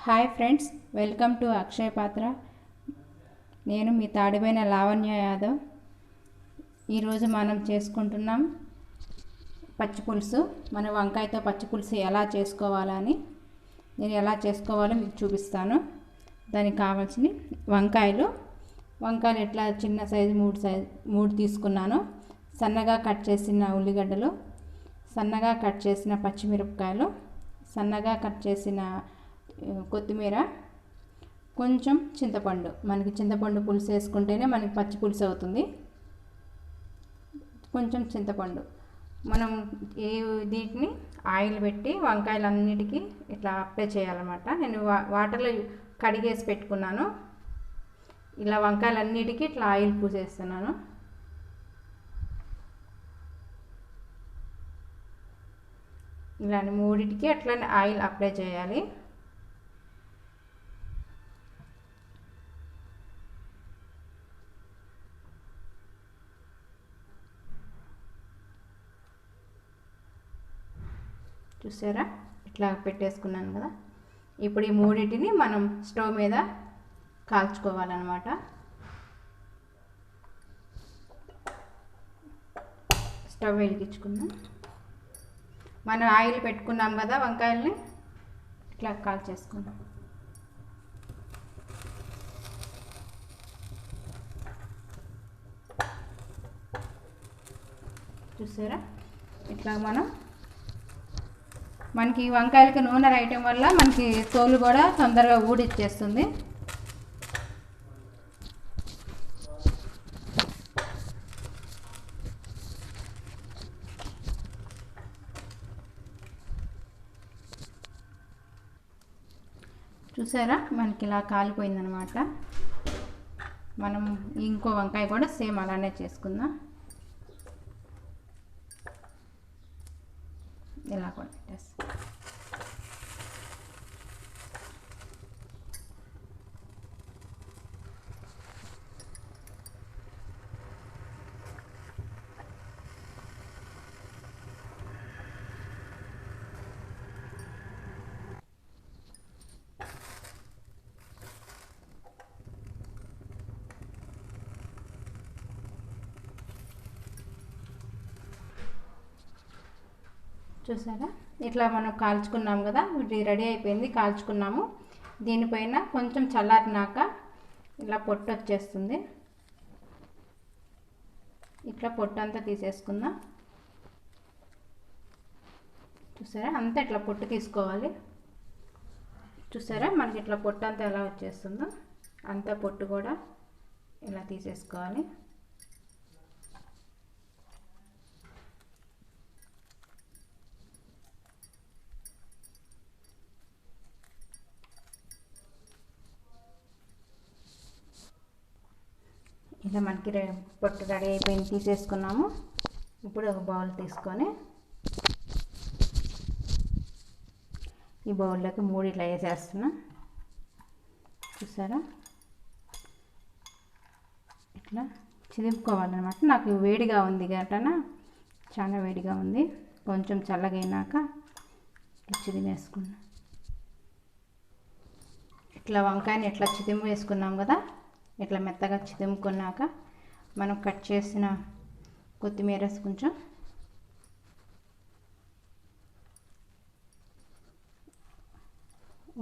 Hi friends, welcome to అక్షయ పాత్ర. నేను మీ తాడిపోయిన లావణ్య యాదవ్. ఈరోజు మనం చేసుకుంటున్నాం పచ్చి పులుసు. మన వంకాయతో పచ్చి పులుసు ఎలా చేసుకోవాలని నేను ఎలా చేసుకోవాలో మీకు చూపిస్తాను. దానికి కావాల్సిన వంకాయలు ఎట్లా చిన్న సైజు మూడు తీసుకున్నాను. సన్నగా కట్ చేసిన ఉల్లిగడ్డలు, సన్నగా కట్ చేసిన పచ్చిమిరపకాయలు, సన్నగా కట్ చేసిన కొత్తిమీర, కొంచెం చింతపండు. మనకి చింతపండు పులుసు వేసుకుంటేనే మనకి పచ్చి పులుసు అవుతుంది. కొంచెం చింతపండు. మనం దీటిని ఆయిల్ పెట్టి వంకాయలన్నిటికీ ఇట్లా అప్లై చేయాలన్నమాట. నేను వాటర్లో కడిగేసి పెట్టుకున్నాను. ఇలా వంకాయలన్నిటికీ ఇట్లా ఆయిల్ పూసేస్తున్నాను. ఇలా మూడిటికి అట్లా ఆయిల్ అప్లై చేయాలి. చూసారా, ఇట్లా పెట్టేసుకున్నాను కదా. ఇప్పుడు ఈ మూడింటిని మనం స్టవ్ మీద కాల్చుకోవాలన్నమాట. స్టవ్ వెలిగించుకుందాం. మనం ఆయిల్ పెట్టుకున్నాం కదా, వంకాయల్ని ఇట్లా కాల్చేసుకుందాం. చూసారా, ఇట్లా మనకి వంకాయలకి నూనె రాయటం వల్ల మనకి తోలు కూడా తొందరగా ఊడిచ్చేస్తుంది. చూసారా, మనకి ఇలా కాలిపోయిందనమాట. మనం ఇంకో వంకాయ కూడా సేమ్ అలానే చేసుకుందాం. ఇలా కూడా పెట్టేస్తాం. చూసారా, ఇట్లా మనం కాల్చుకున్నాం కదా, ఇది రెడీ అయిపోయింది. కాల్చుకున్నాము. దీనిపైన కొంచెం చల్లారినాక ఇలా పొట్టు వచ్చేస్తుంది. ఇట్లా పొట్టు అంతా తీసేసుకుందాం. చూసారా, అంతా ఇట్లా పొట్టు తీసుకోవాలి. చూసారా, మనకి ఇట్లా పొట్టు అంతా ఎలా వచ్చేస్తుందో అంతా పొట్టు కూడా ఇలా తీసేసుకోవాలి. ఇలా మనకి పొట్టు రెడీ అయిపోయింది, తీసేసుకున్నాము. ఇప్పుడు ఒక బౌల్ తీసుకొని ఈ బౌల్లోకి మూడు ఇట్లా వేసేస్తున్నా. చూసారా, ఇట్లా చిదుపుకోవాలన్నమాట. నాకు వేడిగా ఉంది గటన, చాలా వేడిగా ఉంది. కొంచెం చల్లగైనాక చిదిమేసుకున్నా. ఇట్లా వంకాయని ఇట్లా చిదిమి వేసుకున్నాం కదా, ఇట్లా మెత్తగా చిదుముకున్నాక మనం కట్ చేసిన కొత్తిమీర కొంచెం,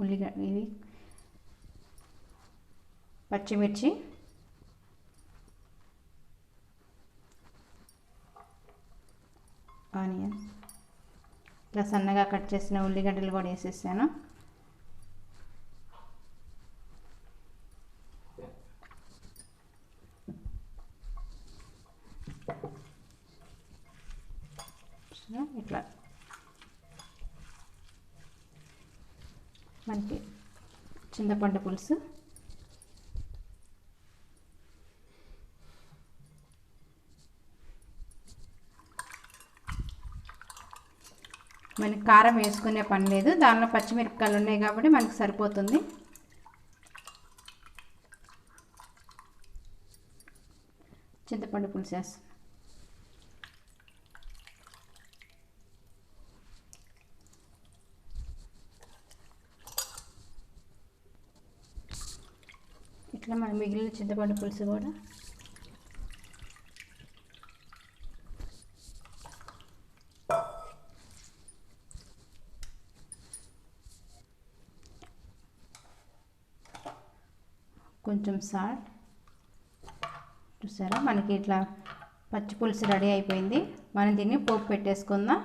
ఉల్లిగడ్డ, ఇవి పచ్చిమిర్చి, ఆనియన్స్, ఇట్లా సన్నగా కట్ చేసిన ఉల్లిగడ్డలు కూడా వేసేసాను. ఇట్లా మనకి చింతపండు పులుసు, మనకి కారం వేసుకునే పని లేదు, దానిలో పచ్చిమిరపకాయలు ఉన్నాయి కాబట్టి మనకి సరిపోతుంది. చింతపండు పులుసు వేస్తాం. ఇట్లా మనం మిగిలిన చింతపండు పులుసు కూడా కొంచెం సాల్ట్. చూసారా మనకి ఇట్లా పచ్చి పులుసు రెడీ అయిపోయింది. మనం దీన్ని పోపు పెట్టేసుకుందాం.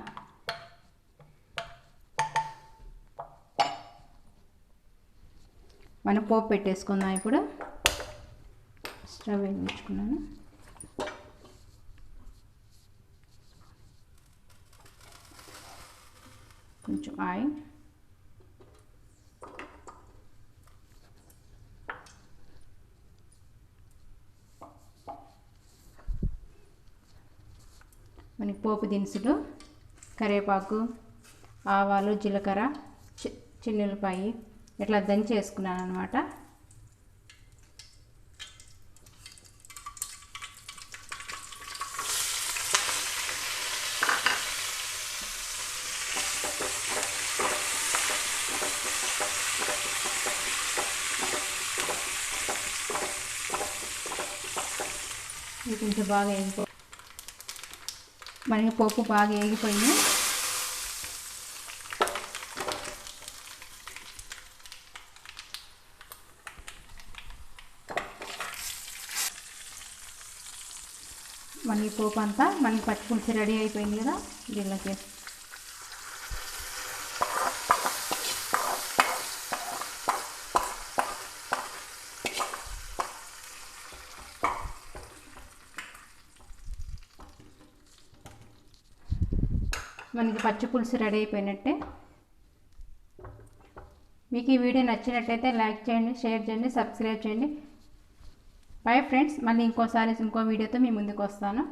మనం పోపు పెట్టేసుకుందాం. ఇప్పుడు స్టవ్ వెలిగించుకున్నాను. కొంచెం ఆయిల్, మనకి పోపు దినుసులు, కరివేపాకు, ఆవాలు, జీలకర్ర, చిన్నులపాయ ఇట్లా దంచి వేసుకున్నాను అనమాట. ఇది కొంచెం బాగా మనకి పోపు బాగా వేగిపోయింది. మనకి పోపు అంతా మనకి పచ్చి పులుసు రెడీ అయిపోయింది కదా, దీనిలోకి మనకి పచ్చి పులుసు రెడీ అయిపోయినట్టే. మీకు ఈ వీడియో నచ్చినట్టయితే లైక్ చేయండి, షేర్ చేయండి, సబ్స్క్రైబ్ చేయండి. బై ఫ్రెండ్స్, మళ్ళీ ఇంకో వీడియోతో మీ ముందుకు వస్తాను.